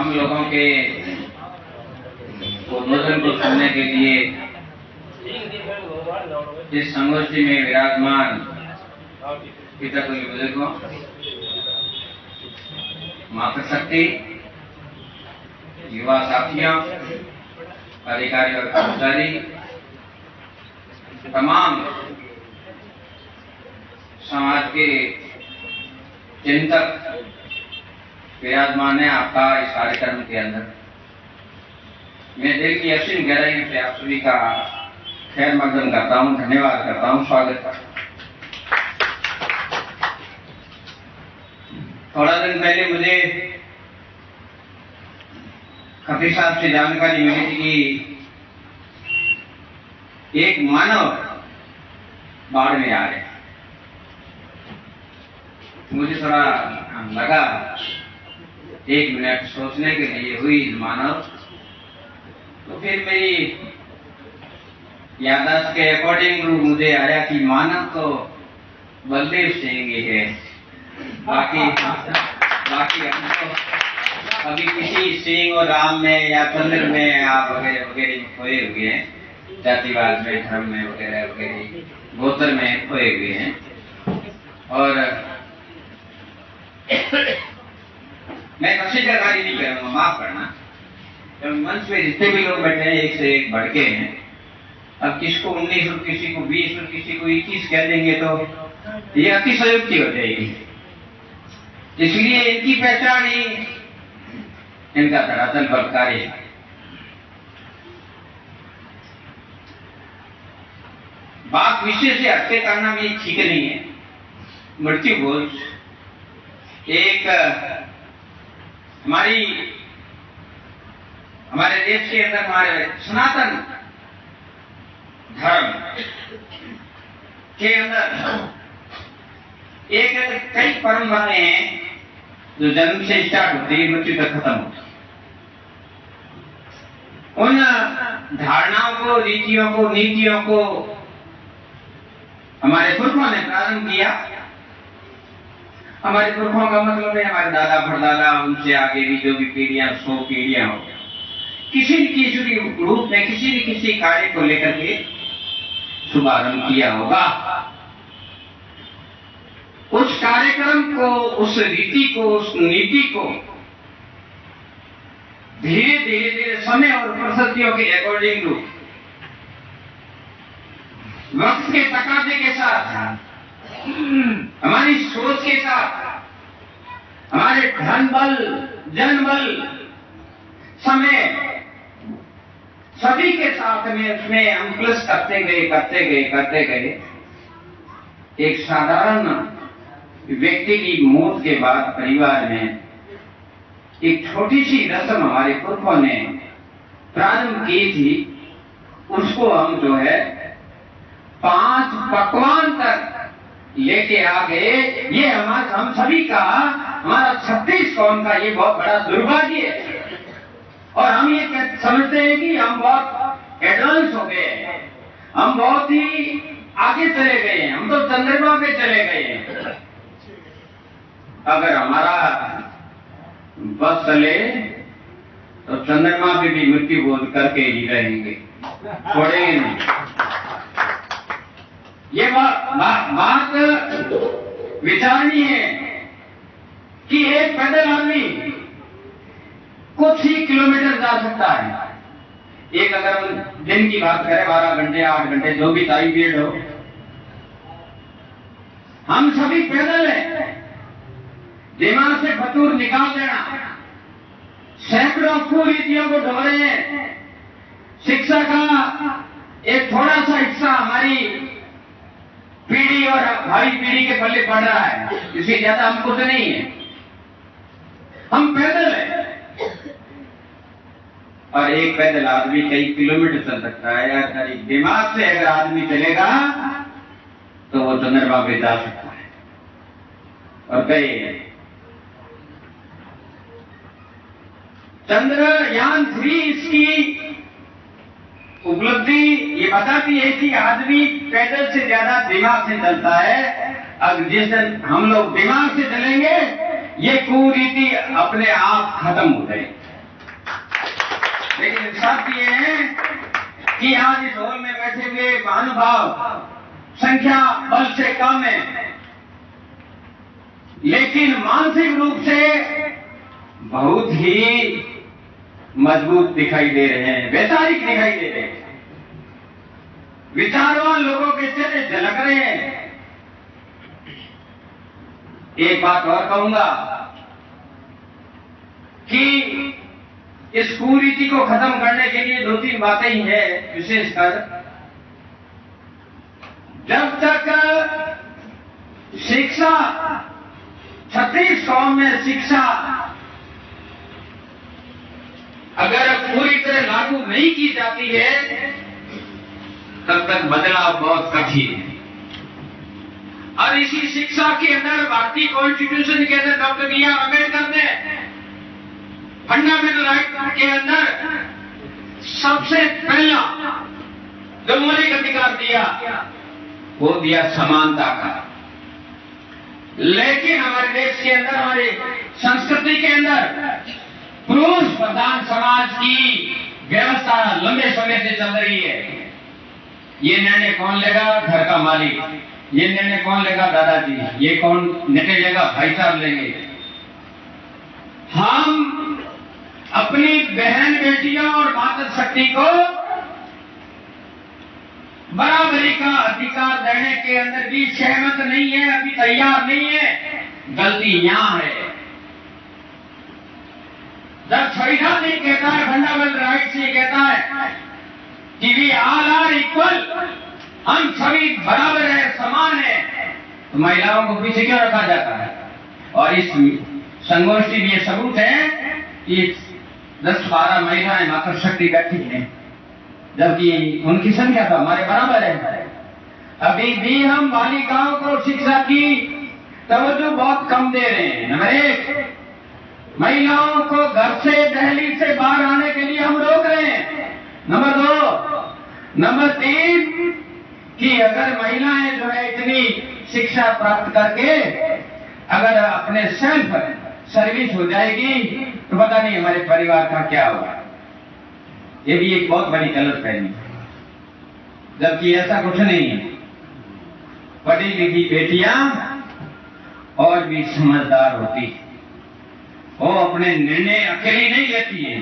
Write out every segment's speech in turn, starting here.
हम लोगों के उद्बोधन को सुनने के लिए इस संगोष्ठी में विराजमान पिता को बुजुर्गों, मातृशक्ति, युवा साथियों, अधिकारी और कर्मचारी, तमाम समाज के चिंतक विराजमान है आपका इस कार्यक्रम के अंदर। मैं दिल की असीम गहराई से आप सभी का खैर मकदम करता हूँ, धन्यवाद करता हूँ, स्वागत करता हूँ। थोड़ा दिन पहले मुझे खफी साहब से जानकारी मिली थी कि एक मानव बाढ़ में आ गया। मुझे थोड़ा लगा, एक मिनट सोचने के लिए हुई मानव, तो फिर मेरी याददाश्त के अकॉर्डिंग मुझे आया कि मानव तो बलदेव सिंह ही है, बाकी हम तो अभी किसी सिंह और राम में या चंद्र में आप वगैरह वगैरह खोए हुए हैं, जातिवाद में, धर्म में वगैरह वगैरह गोत्र में खोए हुए हैं। और मैं कसी जानकारी नहीं करूंगा, माफ करना। जब मंच पे जितने भी लोग बैठे हैं एक से एक भड़के हैं, अब किसको 19 और किसी को 20 और किसी को 21 कह देंगे तो ये अतिशयोक्ति हो जाएगी। इसलिए इनकी पहचान ही इनका धरातल पर कार्य है। बात विषय से हटके करना भी ठीक नहीं है। मृत्यु भोज एक हमारे देश के अंदर हमारे सनातन धर्म के अंदर एक कई परंपराएं हैं जो जन्म से स्टार्ट होती है, मृत्यु तक खत्म होती है। उन धारणाओं को, रीतियों को, नीतियों को हमारे पुरखों ने प्रारंभ किया। हमारे पुरखों का मतलब है हमारे दादा परदादा, उनसे आगे भी जो भी पीढ़ियां, 100 पीढ़ियां हो गया, किसी न किसी रूप में किसी न किसी कार्य को लेकर के शुभारंभ किया होगा। उस कार्यक्रम को, उस रीति को, उस नीति को धीरे धीरे धीरे समय और परिस्थितियों के अकॉर्डिंग वक्त के तकाजे के साथ, हमारी सोच के साथ, हमारे धन बल, जन बल, समय सभी के साथ में उसमें हम प्लस करते गए। एक साधारण व्यक्ति की मौत के बाद परिवार में एक छोटी सी रस्म हमारे पुरखों ने प्रारंभ की थी। उसको हम जो है 5 पकवान तक लेके आ गए। ये हम सभी का, हमारा 36 कौम का ये बहुत बड़ा दुर्भाग्य है। और हम ये समझते हैं कि हम बहुत एडवांस हो गए हैं, हम बहुत ही आगे चले गए हैं, हम तो चंद्रमा पे चले गए हैं। अगर हमारा बस चले तो चंद्रमा पे भी मृत्यु बोध करके ही रहेंगे, छोड़ेंगे नहीं। ये बात विचारनी है कि एक पैदल आदमी कुछ ही किलोमीटर जा सकता है। एक अगर हम दिन की बात करें, 12 घंटे 8 घंटे जो भी टाइम पीरियड हो, हम सभी पैदल हैं। दिमाग से फतूर निकाल देना, सैकड़ों कुरीतियों को ढो रहे हैं। शिक्षा का एक थोड़ा सा हिस्सा हमारी पीढ़ी और भावी पीढ़ी के पल्ले पड़ रहा है, इससे ज्यादा हम कुछ नहीं है। हम पैदल हैं और एक पैदल आदमी कई किलोमीटर चल सकता है। यार दिमाग से अगर आदमी चलेगा तो वो चंद्रमा पे जा सकता है। और कई चंद्रयान 3 इसकी उपलब्धि ये बताती है कि आदमी पैदल से ज्यादा दिमाग से चलता है। अब जिस दिन हम लोग दिमाग से चलेंगे, ये कुरीति अपने आप खत्म हो जाएगी। साथ दिए हैं कि आज इस हॉल में बैठे हुए महानुभाव संख्या बल से कम है, लेकिन मानसिक रूप से बहुत ही मजबूत दिखाई दे रहे हैं, वैचारिक दिखाई दे रहे हैं, विचारवान लोगों के चेहरे झलक रहे हैं। एक बात और कहूंगा कि इस कुरीति को खत्म करने के लिए 2-3 बातें ही है, विशेषकर जब तक शिक्षा छत्तीस कौम में शिक्षा अगर पूरी तरह लागू नहीं की जाती है तब तक बदलाव बहुत कठिन है। और इसी शिक्षा के अंदर भारतीय कॉन्स्टिट्यूशन के अंदर डॉक्टर बी.आर. अम्बेडकर ने फंडामेंटल राइट के अंदर सबसे पहला जो मौलिक अधिकार दिया वो दिया समानता का। लेकिन हमारे देश के अंदर, हमारी संस्कृति के अंदर पुरुष प्रधान समाज की व्यवस्था लंबे समय से चल रही है। ये निर्णय कौन लेगा? घर का मालिक। ये निर्णय कौन लेगा? दादाजी। ये कौन निर्णय लेगा? भाई साहब लेंगे। हम अपनी बहन बेटियों और मातृ शक्ति को बराबरी का अधिकार देने के अंदर भी सहमत नहीं है, अभी तैयार नहीं है। गलती यहां है। जब संविधान नहीं कहता है, फंडामेंटल राइट्स ये कहता है कि वी ऑल आर इक्वल, हम सभी बराबर है, समान है, तो महिलाओं को पीछे क्यों रखा जाता है? और इस संगोष्ठी में ये सबूत है कि 10-12 महिलाएं मातृ शक्ति बैठी हैं, जबकि उनकी संख्या तो हमारे बराबर है। अभी भी हम बालिकाओं को शिक्षा की तवज्जो बहुत कम दे रहे हैं। नंबर 1, महिलाओं को घर से, दहलीज से बाहर आने के लिए हम रोक रहे हैं। नंबर 2, नंबर 3 कि अगर महिलाएं जो है इतनी शिक्षा प्राप्त करके अगर अपने सेल्फ सर्विस हो जाएगी तो पता नहीं हमारे परिवार का क्या होगा। ये भी एक बहुत बड़ी गलतफहमी है, जबकि ऐसा कुछ नहीं है। पढ़ी लिखी बेटियां और भी समझदार होती है। वो अपने निर्णय अकेली नहीं लेती है,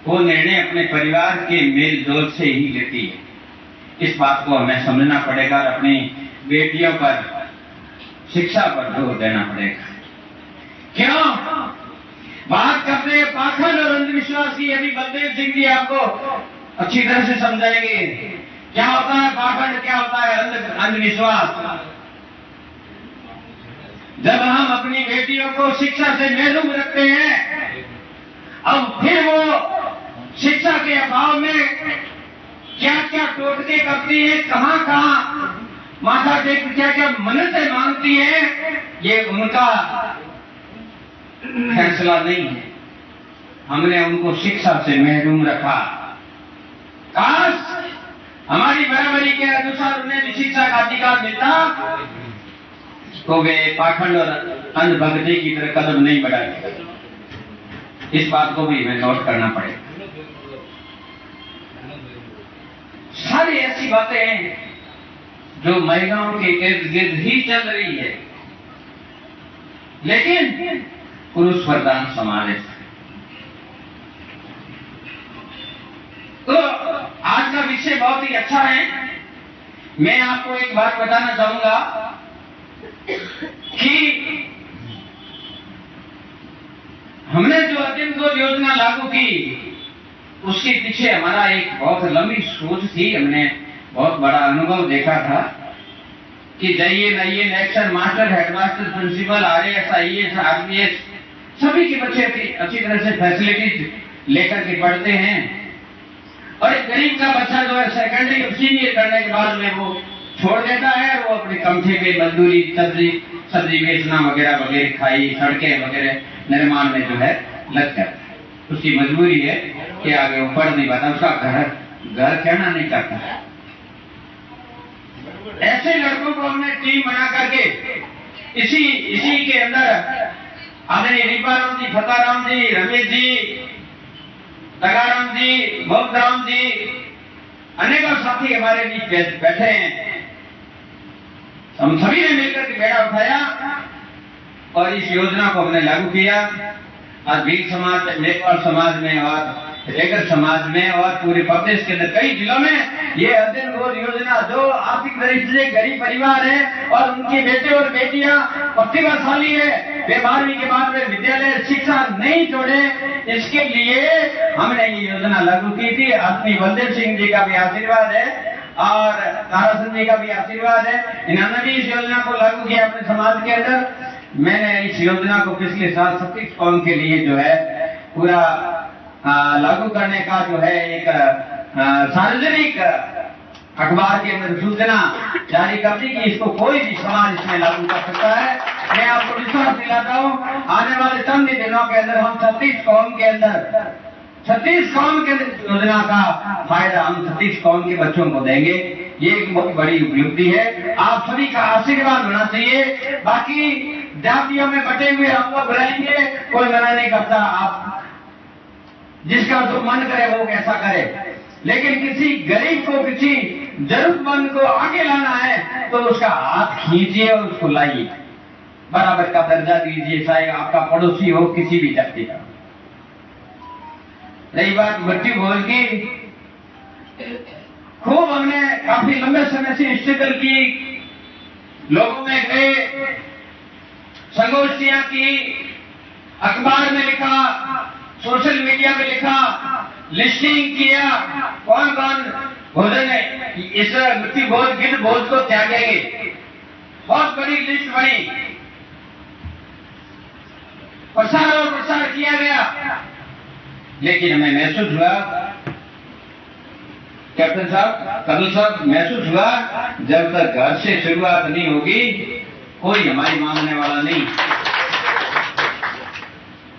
वो निर्णय अपने परिवार के मेल जोल से ही लेती है। इस बात को हमें समझना पड़ेगा और अपनी बेटियों पर शिक्षा पर जोर देना पड़ेगा। क्यों बात करते हैं पाखंड और अंधविश्वास की? अभी बलदेव सिंह जी आपको अच्छी तरह से समझाएंगे क्या होता है पाखंड, क्या होता है अंधविश्वास। जब हम अपनी बेटियों को शिक्षा से महरूम रखते हैं, अब फिर वो शिक्षा के अभाव में क्या क्या टोटके करती है, कहां कहां माता टेक क्या क्या मन्नतें मांगती है, ये उनका फैसला नहीं है। हमने उनको शिक्षा से महरूम रखा। काश हमारी बराबरी के अनुसार उन्हें भी शिक्षा का अधिकार मिलता तो वे पाखंड और अंधभक्ति की तरह कदम नहीं बढ़ाते। इस बात को भी हमें नोट करना पड़ेगा। सारी ऐसी बातें हैं जो महिलाओं के इर्द गिर्द ही चल रही है, लेकिन पुरुष प्रधान समाज है। तो आज का विषय बहुत ही अच्छा है। मैं आपको एक बात बताना चाहूंगा कि हमने जो अंतिम 2 योजना लागू की उसके पीछे हमारा एक बहुत लंबी सोच थी। हमने बहुत बड़ा अनुभव देखा था कि जाइए नइए नेक्शन master, headmaster, principal, RAS, IAS, RBS सभी के बच्चे अच्छी तरह से फैसिलिटीज लेकर के पढ़ते हैं। और एक गरीब का बच्चा जो है सेकेंडरी और सीनियर करने के बाद में वो छोड़ देता है, वो अपने कमठे पे मजदूरी, सब्जी बेचना वगैरह वगैरह, खाई सड़कें वगैरह निर्माण में जो है लग जाता है। उसकी मजबूरी है कि आगे वो पढ़ नहीं पाता, उसका घर कहना नहीं करता। ऐसे लड़कों को हमने टीम बना करके इसी के अंदर आदरणीय रीपा राम जी, फता राम जी, रमेश जी, तगाराम जी, मोहतराम जी, अनेकों साथी हमारे बीच बैठे हैं। हम सभी ने मिलकर के बेड़ा उठाया और इस योजना को हमने लागू किया। आज भील समाज, नेपाल समाज में और रेगर समाज में और पूरे प्रदेश के अंदर कई जिलों में ये अध्ययन गोद योजना, जो आर्थिक दृष्टि से गरीब परिवार है और उनके बेटे और बेटियां प्रतिभाशाली है, वे 12वीं के बाद में विद्यालय शिक्षा नहीं छोड़े, इसके लिए हमने ये योजना लागू की थी। अपनी बलदेव सिंह जी का भी आशीर्वाद है और तारासन जी का भी आशीर्वाद है। इन्होंने भी इस योजना को लागू किया अपने समाज के अंदर। मैंने इस योजना को पिछले साल 36 कौम के लिए जो है पूरा लागू करने का जो है एक सार्वजनिक अखबार के अंदर सूचना जारी कर दी कि इसको कोई भी समाज इसमें लागू कर सकता है। मैं आपको विश्वास दिलाता हूँ, आने वाले चंद दिनों के अंदर हम 36 कौम के अंदर 36 कौम के योजना का फायदा हम 36 कौम के बच्चों को देंगे। ये एक बहुत बड़ी उपलब्धि है। आप सभी का आशीर्वाद होना चाहिए। बाकी जातियों में बटे हुए हम लोग रहेंगे, कोई मना नहीं करता। आप जिसका जो मन करे वो कैसा करे, लेकिन किसी गरीब को, किसी जरूरतमंद को आगे लाना है तो उसका हाथ खींचिए और उसको लाइए, बराबर का दर्जा दीजिए, चाहे आपका पड़ोसी हो, किसी भी जाति का। रही बात मृत्यु भोज की, खूब हमने काफी लंबे समय से स्ट्रगल की, लोगों में गए, संगोष्ठियां की, अखबार में लिखा, सोशल मीडिया में लिखा, लिस्टिंग किया, कौन कौन भोजन है इस मृत्यु भोज गिद्ध भोज को त्यागेंगे। बहुत बड़ी लिस्ट बनी, प्रसार और प्रसार किया गया, लेकिन हमें महसूस हुआ, कैप्टन साहब, कर्नल साहब, महसूस हुआ जब तक घर से शुरुआत नहीं होगी कोई हमारी मानने वाला नहीं।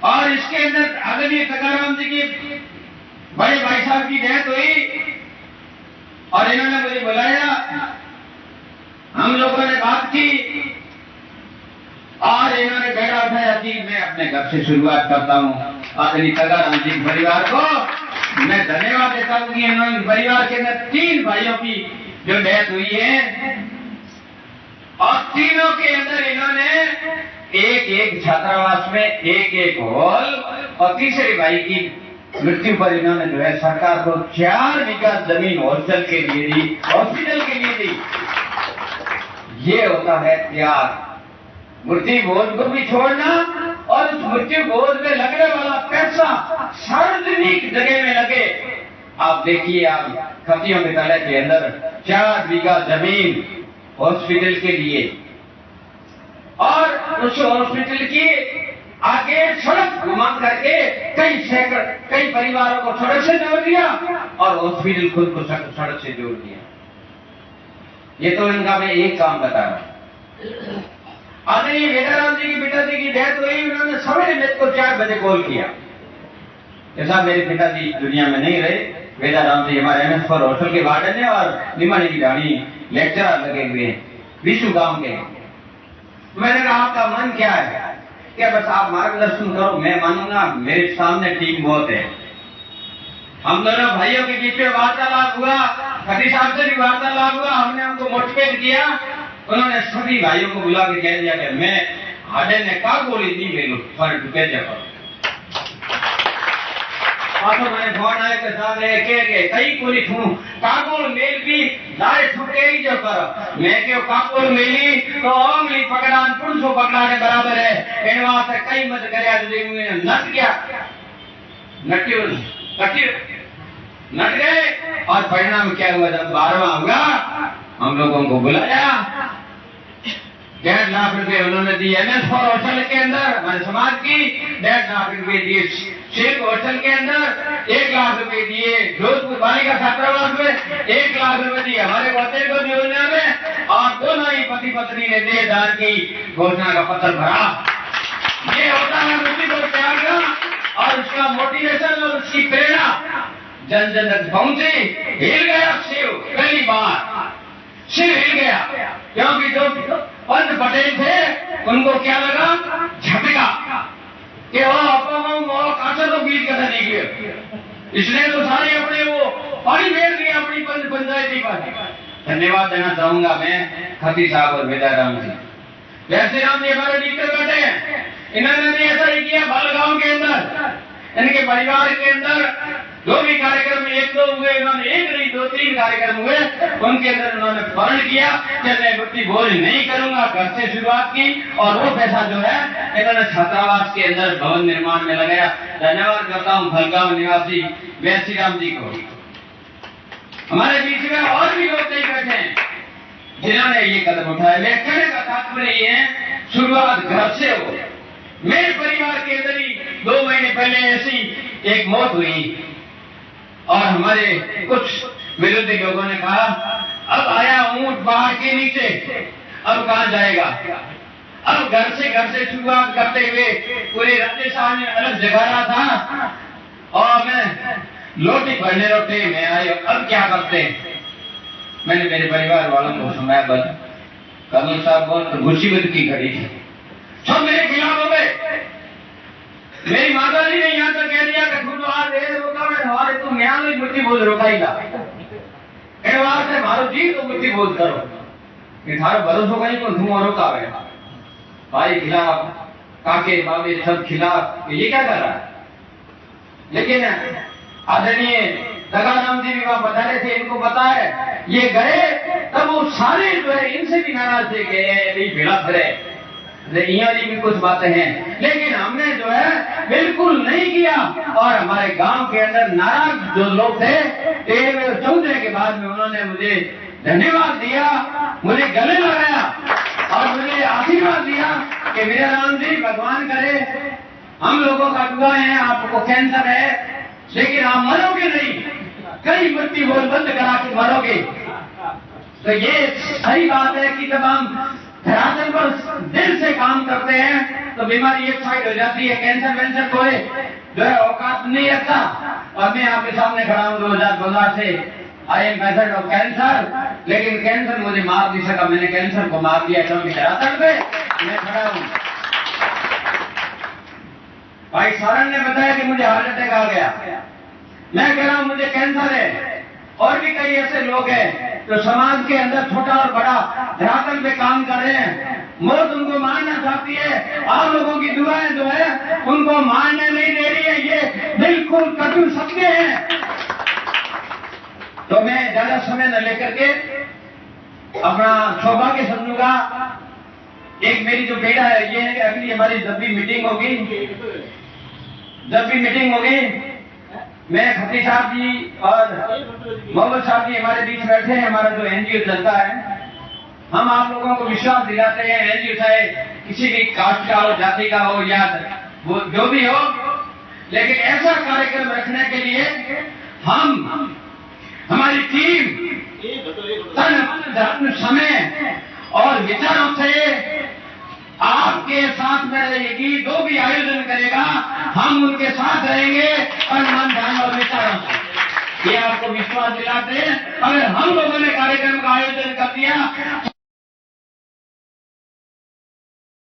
और इसके अंदर आदरणीय तगाराम जी की बड़े भाई साहब की डेथ हुई और इन्होंने मुझे बुलाया, हम लोगों ने बात की और इन्होंने बेड़ा उठाया कि मैं अपने घर से शुरुआत करता हूं। आदरणीय तगाराम जी के परिवार को मैं धन्यवाद देता हूं कि इन्होंने परिवार के अंदर 3 भाइयों की जो डेथ हुई है और तीनों के अंदर इन्होंने एक छात्रावास में एक हॉल और तीसरे भाई की मृत्यु पर इन्होंने जो है सरकार को 4 बीघा जमीन हॉस्टल के लिए दी, हॉस्पिटल के लिए दी। ये होता है त्याग, मृत्यु भोज को भी छोड़ना और उस मृत्यु भोज में लगने वाला पैसा सार्वजनिक जगह में लगे। आप देखिए, आप खतियों विद्यालय के अंदर 4 बीघा जमीन हॉस्पिटल के लिए और उस हॉस्पिटल की आगे सड़क घुमा करके कई परिवारों को सड़क से जोड़ दिया और हॉस्पिटल खुद को सड़क से जोड़ दिया। ये तो इनका मैं एक काम बता रहा हूं। आदरणीय वेदाराम जी की पिताजी की डेथ हुई, उन्होंने सवेरे मेरे को 4 बजे कॉल किया। ऐसा मेरे पिताजी दुनिया में नहीं रहे। वेदाराम जी हमारे MS4 हॉस्टल के वार्डन है और निमानी की ढाणी लेक्चरर लगे हुए हैं विशु गांव के। मैंने कहा आपका मन क्या है? क्या बस आप मार्गदर्शन करो, मैं मानूंगा। मेरे सामने टीम बहुत है। हम दोनों भाइयों के बीच में वार्तालाप हुआ, खती साहब से भी वार्तालाप हुआ, हमने उनको मोटिवेट किया। उन्होंने सभी भाइयों को बुला के कह दिया कि मैं हाडे ने का गोली दी ले लो फर ढुके जाओ। पाछो मैंने फोन आए के सामने के कई कोली थू कागोल मेल भी लारे ठुके ही जो कर मैं के कागोल मेली तो ओमली पकड़ान पुरुषो पकड़ाने बराबर है। एनवा से कई मत करया जो नट गया, नट गए और परिणाम क्या हुआ? जब 12वां हुआ हम लोगों को बुलाया, 1.5 लाख रुपए उन्होंने दिए MS4 हॉस्टल के अंदर, हमारे समाज की 1.5 लाख रुपए दिए सिल्क हॉस्टल के अंदर, 1 लाख रुपए दिए जोधपुर बालिका छात्रावास में, 1 लाख रुपए दिए हमारे बच्चे को योजना में और दोनों ही पति पत्नी ने देहदान की घोषणा का पत्र भरा। ये होता है मृत्यु को त्याग और उसका मोटिवेशन और उसकी प्रेरणा जन जन तक पहुंचे। हिल गया शिव, पहली बार शिव हिल गया, क्योंकि जो पंत पटेल थे उनको क्या लगा? झटका कि वो काशा तो बीच कथा निकले इसने तो सारे अपने वो पानी फेर दिया अपनी पंचायती पर। धन्यवाद देना चाहूंगा मैं खती साहब और बेदाराम जी। वैसे राम जी हमारे लीडर बैठे हैं, इन्होंने भी ऐसा ही किया। बालगांव के अंदर इनके परिवार के अंदर जो भी कार्यक्रम एक दो हुए, उन्होंने एक नहीं 2-3 कार्यक्रम हुए, उनके अंदर उन्होंने प्रण किया कि मैं वृत्ति बोझ नहीं करूंगा। घर से शुरुआत की और वो पैसा जो है इन्होंने छात्रावास के अंदर भवन निर्माण में लगाया। धन्यवाद करता हूँ भलगांव निवासी वैसी राम जी को। हमारे बीच में और भी लोग नहीं बैठे हैं जिन्होंने ये कदम उठाया। मैं कहने का तात्पर्य ये है, शुरुआत घर से हो। मेरे परिवार के अंदर ही 2 महीने पहले ऐसी एक मौत हुई और हमारे कुछ विरोधी लोगों ने कहा अब आया ऊंट पहाड़ के नीचे, अब कहां जाएगा। अब घर से शुरुआत करते हुए पूरे राजस्थान में अलग जगह रहा था और मैं लोटी भरने रोटे में आए। अब क्या करते हैं? मैंने मेरे परिवार वालों को सुनाया, बस कर्नल साहब बहुत मुसीबत की घड़ी है, सब मेरे खिलाफ हो गए। मेरी माता जी ने यहाँ तक कह दिया कि रोका मैं हमारे तुम न्याय में बुद्धि बोझ रोकाईला से मारो जी तो बुद्धि बोझ करो कि थारो भरोसा कहीं को तुम और रोकावे। भाई खिलाफ, काके बाबे सब खिलाफ, ये क्या कर रहा है? लेकिन आदरणीय दगाराम जी भी वहां बता रहे थे, इनको पता है ये गए तब वो सारे जो है इनसे भी नाराज थे कि भेड़ा फिरे। यहाँ भी कुछ बातें हैं, लेकिन हमने जो है बिल्कुल नहीं किया। और हमारे गांव के अंदर नाराज जो लोग थे 13वें और 14वें के बाद में उन्होंने मुझे धन्यवाद दिया, मुझे गले लगाया और मुझे आशीर्वाद दिया कि वीराराम जी भगवान करे हम लोगों का दुआ है, आपको कैंसर है लेकिन आप मरोगे नहीं, कई मृत्यु बोल बंद करा के मरोगे। तो ये सही बात है कि जब हम धरातल पर दिल से काम करते हैं तो बीमारी एक साइड हो जाती है। कैंसर वैंसर कोई जो है औकात नहीं रखता। और मैं आपके सामने खड़ा हूँ 2012 से I am patient of cancer, लेकिन कैंसर मुझे मार नहीं सका। मैंने कैंसर को मार दिया क्योंकि धरातल पे मैं खड़ा हूँ। भाई सारण ने बताया कि मुझे हार्ट अटैक आ गया, मैं कह रहा हूँ मुझे कैंसर है। और भी कई ऐसे लोग हैं जो समाज के अंदर छोटा और बड़ा धरातल पे काम कर रहे हैं। मौत उनको मारना चाहती है, आप लोगों की दुआएं जो है उनको मारने नहीं दे रही है। ये बिल्कुल कटु सत्य है। तो मैं ज्यादा समय न लेकर के अपना सौभाग्य समझूंगा। एक मेरी जो बेड़ा है ये है कि अगली हमारी जब भी मीटिंग होगी मैं खत्री साहब जी और मोहम्मद साहब जी हमारे बीच बैठे हैं। हमारा जो एनजीओ चलता है, हम आप लोगों को विश्वास दिलाते हैं एनजीओ चाहे किसी भी कास्ट का हो, जाति का हो या वो जो भी हो, लेकिन ऐसा कार्यक्रम रखने के लिए हम हमारी टीम तन धर्म समय और विचारों से आपके साथ में रहेगी। जो भी आयोजन करेगा हम उनके साथ रहेंगे और मन ध्यान और विचारों से। ये आपको विश्वास दिलाते हैं। अगर हम लोगों ने कार्यक्रम का आयोजन कर दिया